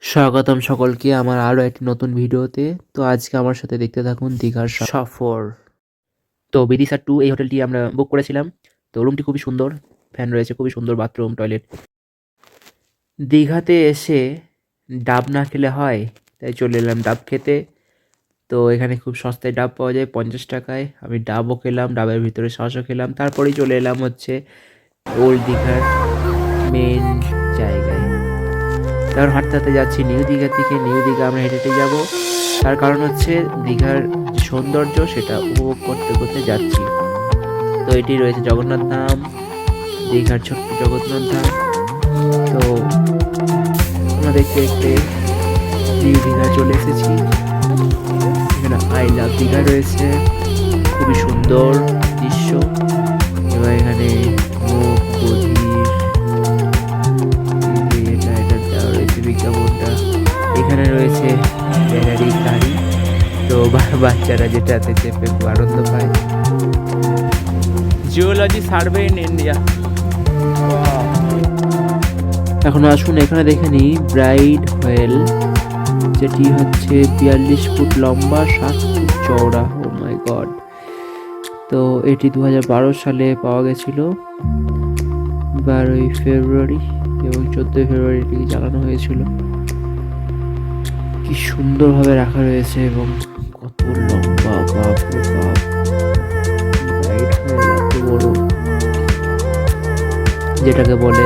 স্বাগতম সকলকে আমার আরও একটি নতুন ভিডিওতে। তো আজকে আমার সাথে দেখতে থাকুন দীঘার সফর। তো বিদিশা 2 এই হোটেলটি আমরা বুক করেছিলাম। তো রুমটি খুবই সুন্দর, ফ্যান রয়েছে, খুবই সুন্দর বাথরুম, টয়লেট। দীঘাতে এসে ডাব না খেলে হয়, তাই চলে এলাম ডাব খেতে। তো এখানে খুব সস্তায় ডাব পাওয়া যায় 50 টাকায়। আমি ডাবও খেলাম, ডাবের ভিতরে সসও খেলাম। তারপরেই চলে এলাম হচ্ছে ওল্ড দীঘার মেন জায়গায়। তারপর হাঁটতে হাঁটতে যাচ্ছি নিউ দীঘা থেকে। নিউ দীঘা আমরা হেঁটে হেঁটে যাবো, তার কারণ হচ্ছে দীঘার যে সৌন্দর্য সেটা উপভোগ করতে করতে যাচ্ছি। তো এটি রয়েছে জগন্নাথ ধাম, দীঘার ছোট্ট জগন্নাথ ধাম। তো আমরা দেখতে দেখতে নিউ দীঘা চলে এসেছি। এখানে আই লাভ দীঘা রয়েছে, খুবই সুন্দর দৃশ্য। এবার এখানে মুখ বধির রয়েছে বিজ্ঞাপনটা। এখানে রয়েছে ব্যাটারি গাড়ি, তো বাচ্চারা যেটাতে চেপে খুব আনন্দ পায়। Geology survey in India. এখন আসুন এখানে দেখে নিই ব্রাইড হোয়েল, যেটি হচ্ছে 42 ফুট লম্বা, 7 ফুট চওড়া। ও মাই গড। তো এটি 2012 সালে পাওয়া গেছিল, 12ই ফেব্রুয়ারি এবং 14ই ফেব্রুয়ারি এটিকে জ্বালানো হয়েছিল। কি সুন্দরভাবে রাখা রয়েছে এবং কত লম্বা, বাপরে বাপ। ব্রাইড হোয়েল এত বড়, যেটাকে বলে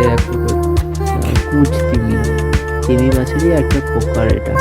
কুচ তিমি, তিমি মাছেরই একটা প্রকার এটা।